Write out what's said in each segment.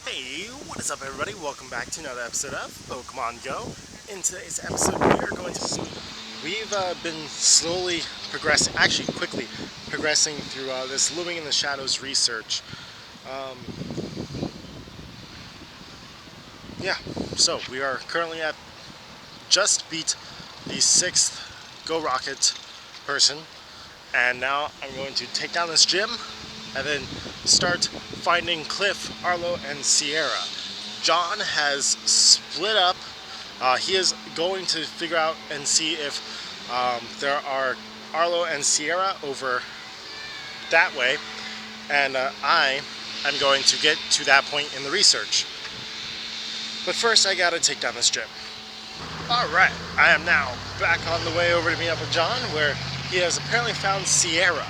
Hey, what is up everybody? Welcome back to another episode of Pokemon Go. In today's episode we've been slowly progressing, actually quickly progressing through this Looming in the Shadows research. Um, yeah, so we are currently at just beat the 6th Go Rocket person, and now I'm going to take down this gym and then start finding Cliff, Arlo, and Sierra. John has split up. He is going to figure out and see if there are Arlo and Sierra over that way, and I am going to get to that point in the research. But first, I gotta take down this gym. Alright, I am now back on the way over to meet up with John, where he has apparently found Sierra.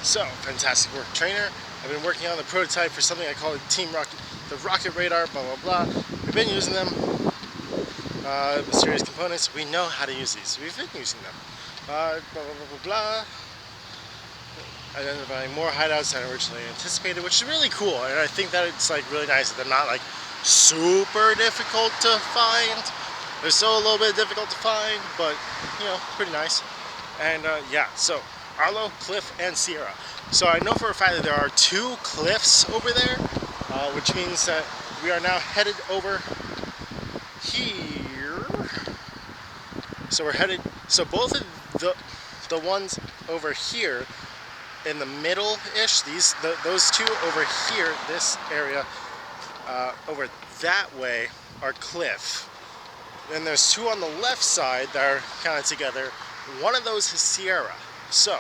So, fantastic work, trainer. I've been working on the prototype for something I call Team Rocket, the Rocket Radar, blah blah blah. We've been using them, mysterious components. We know how to use these. We've been using them. Blah blah blah blah blah. Identifying more hideouts than originally anticipated, which is really cool. And I think that it's like really nice that they're not like super difficult to find. They're still a little bit difficult to find, but you know, pretty nice. And yeah, so Arlo, Cliff, and Sierra. So I know for a fact that there are 2 cliffs over there, which means that we are now headed over here. So we're headed. So both of the ones over here in the middle-ish, those 2 over here, this area over that way are cliff. Then there's 2 on the left side that are kind of together. One of those is Sierra. So,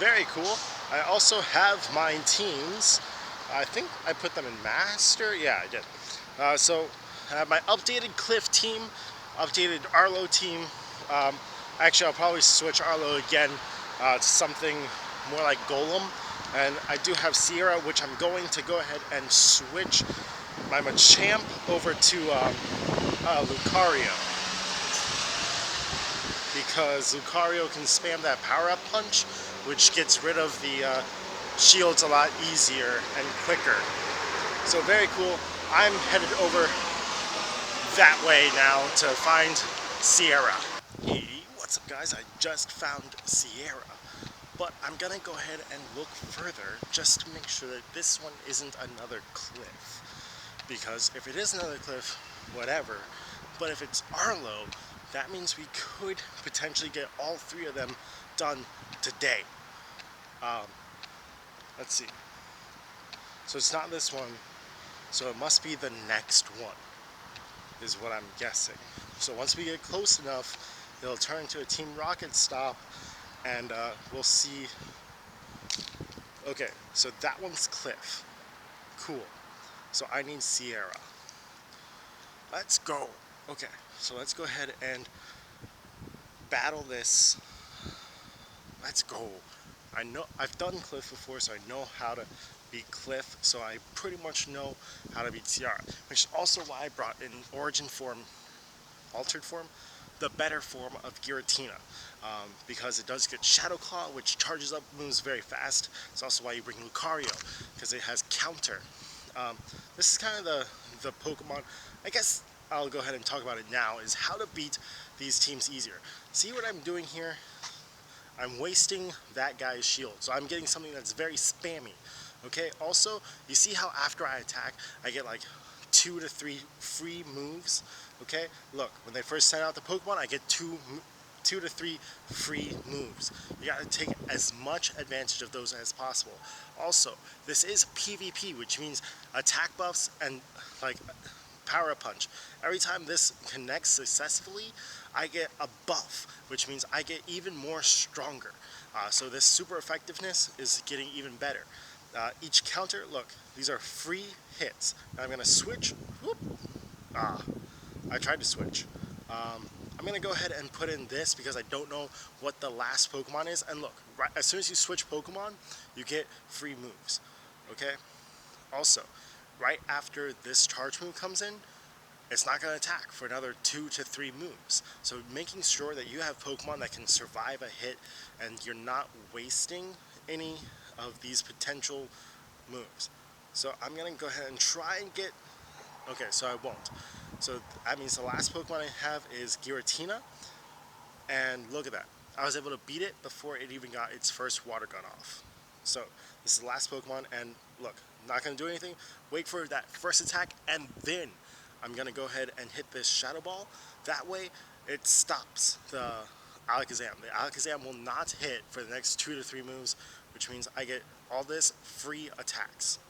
very cool. I also have my teams. I think I put them in Master. Yeah, I did. So, I have my updated Cliff team, updated Arlo team. Actually, I'll probably switch Arlo again to something more like Golem. And I do have Sierra, which I'm going to go ahead and switch my Machamp over to Lucario, because Lucario can spam that power-up punch, which gets rid of the shields a lot easier and quicker. So very cool. I'm headed over that way now to find Sierra. Hey, what's up guys? I just found Sierra. But I'm gonna go ahead and look further just to make sure that this one isn't another cliff. Because if it is another cliff, whatever. But if it's Arlo, that means we could potentially get all 3 of them done today. Let's see. So it's not this one, so it must be the next one, is what I'm guessing. So once we get close enough, it'll turn into a Team Rocket stop, and we'll see. Okay, so that one's Cliff. Cool. So I need Sierra. Let's go. Okay, so let's go ahead and battle this. Let's go. I know I've done Cliff before, so I know how to beat Cliff, so I pretty much know how to beat Sierra, which is also why I brought in Origin form, altered form, the better form of Giratina, because it does get Shadow Claw, which charges up, moves very fast. It's also why you bring Lucario, because it has counter. This is kind of the Pokemon, I guess I'll go ahead and talk about it now, is how to beat these teams easier. See what I'm doing here? I'm wasting that guy's shield, so I'm getting something that's very spammy. Okay, also, you see how after I attack, I get like 2 to 3 free moves? Okay, look, when they first send out the Pokemon, I get 2 to 3 free moves. You gotta take as much advantage of those as possible. Also, this is PvP, which means attack buffs and like power punch. Every time this connects successfully, I get a buff, which means I get even more stronger. So this super effectiveness is getting even better. Each counter, look, these are free hits. Now I'm gonna switch. Whoop. I tried to switch. I'm gonna go ahead and put in this because I don't know what the last Pokemon is. And look, right as soon as you switch Pokemon, you get free moves. Okay. Also, right after this charge move comes in, it's not going to attack for another 2 to 3 moves. So making sure that you have Pokemon that can survive a hit and you're not wasting any of these potential moves. So I'm gonna go ahead and try and get. Okay, so I won't. So that means the last Pokemon I have is Giratina, and look at that. I was able to beat it before it even got its first water gun off. So this is the last Pokemon, and look, I'm not gonna do anything. Wait for that first attack, and then I'm gonna go ahead and hit this Shadow Ball. That way, it stops the Alakazam. The Alakazam will not hit for the next 2 to 3 moves, which means I get all this free attacks.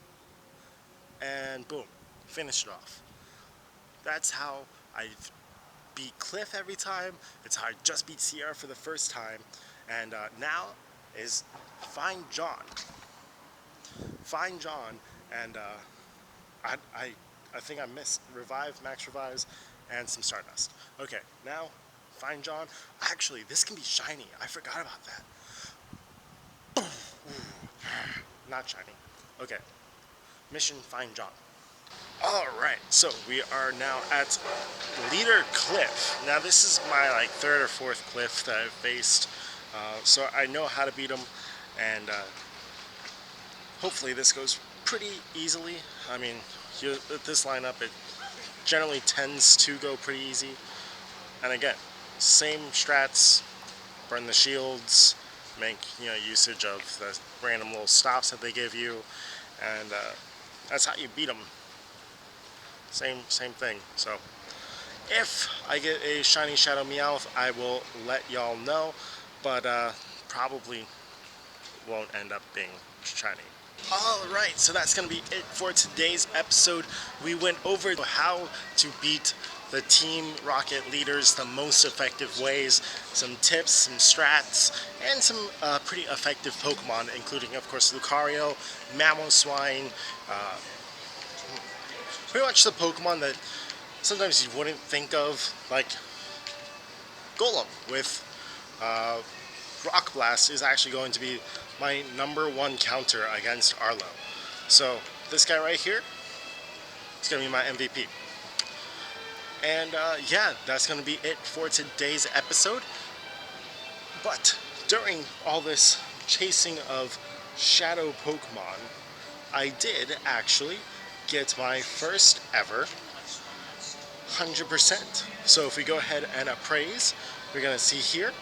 And boom, finish it off. That's how I beat Cliff every time. It's how I just beat Sierra for the first time. And now is Find John. Find John, and I think I missed Revive, Max Revives, and some Stardust. Okay, now Find John. Actually, this can be shiny. I forgot about that. Not shiny. Okay, mission Find John. Alright, so we are now at Leader Cliff. Now this is my like third or fourth Cliff that I've faced, so I know how to beat him, and hopefully this goes pretty easily. I mean, with this lineup, it generally tends to go pretty easy. And again, same strats, burn the shields, make usage of the random little stops that they give you, and that's how you beat them. Same thing. So if I get a shiny Shadow Meowth, I will let y'all know, but probably won't end up being shiny. Alright, so that's going to be it for today's episode. We went over how to beat the Team Rocket leaders the most effective ways, some tips, some strats, and some pretty effective Pokemon, including, of course, Lucario, Mamoswine, pretty much the Pokemon that sometimes you wouldn't think of, like Golem with Rock Blast is actually going to be my #1 counter against Arlo. So this guy right here is going to be my MVP. And yeah, that's going to be it for today's episode. But during all this chasing of shadow Pokemon, I did actually get my first ever 100%. So if we go ahead and appraise, we're going to see here,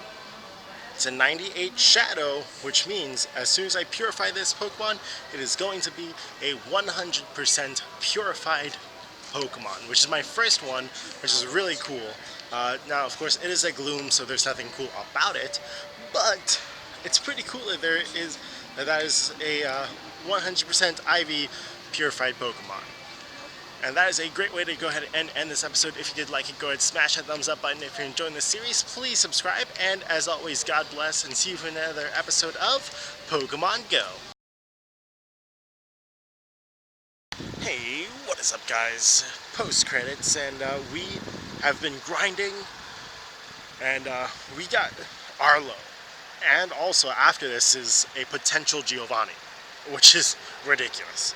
it's a 98 Shadow, which means as soon as I purify this Pokemon, it is going to be a 100% purified Pokemon, which is my first one, which is really cool. Now, of course, it is a Gloom, so there's nothing cool about it, but it's pretty cool that that is a 100% Ivy purified Pokemon. And that is a great way to go ahead and end this episode. If you did like it, go ahead and smash that thumbs up button. If you're enjoying this series, please subscribe. And as always, God bless, and see you for another episode of Pokemon Go. Hey, what is up, guys? Post credits, and we have been grinding, and we got Arlo. And also, after this is a potential Giovanni, which is ridiculous.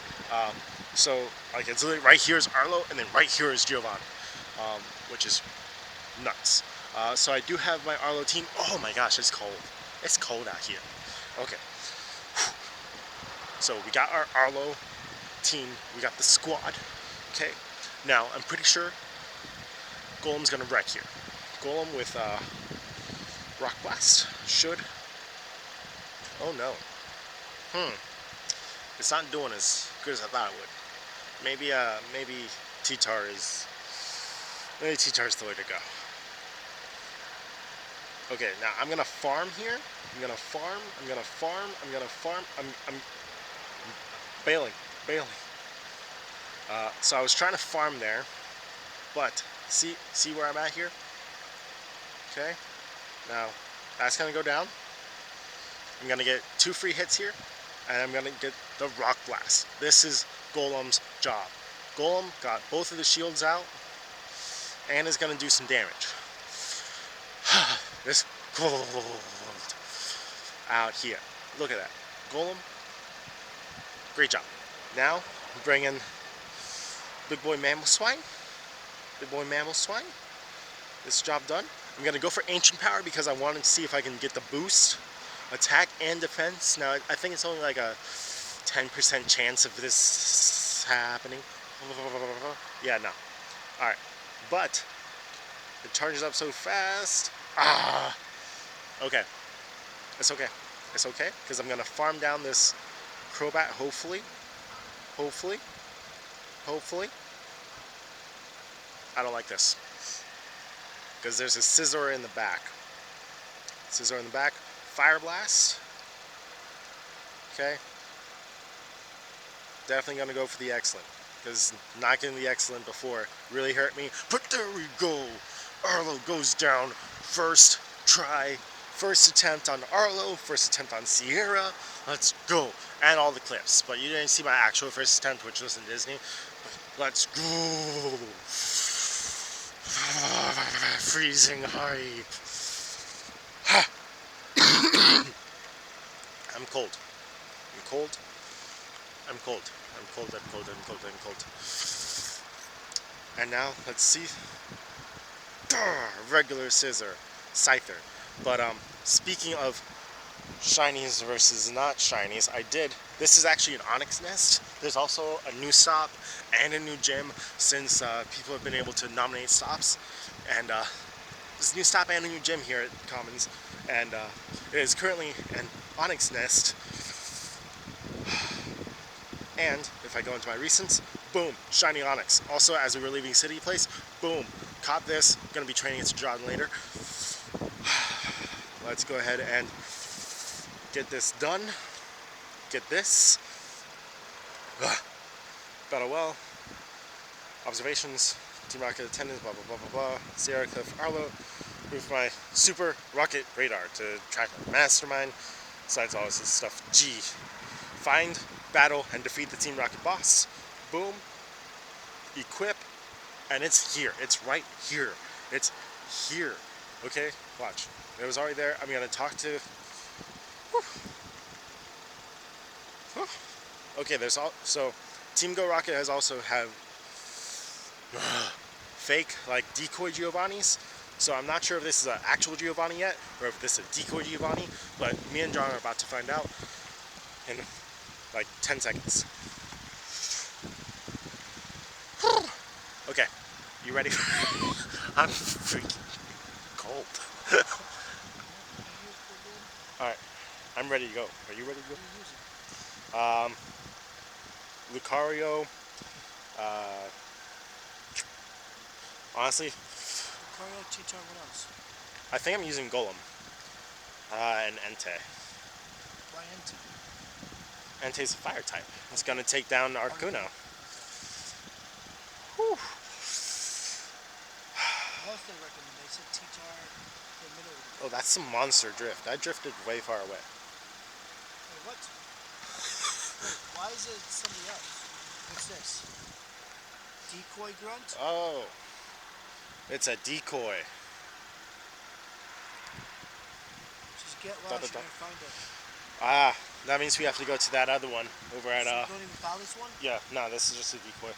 So, like, it's literally right here is Arlo, and then right here is Giovanni, which is nuts. So I do have my Arlo team. Oh my gosh, it's cold. It's cold out here. Okay. So we got our Arlo team. We got the squad. Okay. Now, I'm pretty sure Golem's gonna wreck here. Golem with Rock Blast should... Oh no. It's not doing as good as I thought it would. Maybe T-Tar is... Maybe T-Tar's the way to go. Okay, now I'm gonna farm here. I'm gonna farm. I'm bailing. So I was trying to farm there, but see where I'm at here? Okay. Now, that's gonna go down. I'm gonna get 2 free hits here, and I'm gonna get the Rock Blast. This is Golem's job. Golem got both of the shields out and is going to do some damage. This gold out here. Look at that. Golem, great job. Now, we bring in Big Boy Mamoswine. This job done. I'm going to go for Ancient Power because I wanted to see if I can get the boost, attack and defense. Now, I think it's only like a 10% chance of this happening. Yeah, no. Alright. But it charges up so fast. Ah! Okay. It's okay. It's okay, because I'm going to farm down this Crobat, hopefully. Hopefully. Hopefully. I don't like this. Because there's a Scizor in the back. Scizor in the back. Fire Blast. Okay. Definitely going to go for the excellent. Because not getting the excellent before really hurt me. But there we go. Arlo goes down. First try. First attempt on Arlo. First attempt on Sierra. Let's go. And all the clips. But you didn't see my actual first attempt, which was in Disney. But let's go. Freezing hype. I'm cold. I'm cold. I'm cold. I'm cold. I'm cold. I'm cold. I'm cold. And now let's see. Regular Scizor, Scyther. But speaking of shinies versus not shinies, this is actually an Onyx Nest. There's also a new stop and a new gym since people have been able to nominate stops. And there's a new stop and a new gym here at Commons. And it is currently an Onyx Nest. And if I go into my recents, boom, shiny Onyx. Also, as we were leaving City Place, boom, caught this. Gonna be training it to John later. Let's go ahead and get this done. Get this. Battle well. Observations. Team Rocket attendance. Blah blah blah blah blah. Sierra Cliff Arlo. Move my super rocket radar to track my mastermind. Besides all this stuff. G. Find, battle, and defeat the Team Rocket boss. Boom. Equip. And it's here. It's right here. It's here. Okay? Watch. It was already there. I'm going to talk to... Okay, there's all... So, Team Go Rocket has also have... fake, like, decoy Giovannis. So I'm not sure if this is an actual Giovanni yet, or if this is a decoy Giovanni, but me and John are about to find out in, like, 10 seconds. Okay, you ready? I'm freaking cold. Alright, I'm ready to go. Are you ready to go? Lucario, honestly, Lucario, Chichar, what else? I think I'm using Golem, and Entei. Why Entei? Entei's a fire type. It's gonna take down Articuno. Whew. What else they recommend? They said Chichar for the middle. Oh, that's some monster drift. I drifted way far away. Wait, what? Wait, why is it somebody else? What's this? Decoy Grunt? Oh, it's a decoy. Just get lost, you're gonna find it. Ah, that means we have to go to that other one over at So you don't even found this one? Yeah, no, this is just a decoy.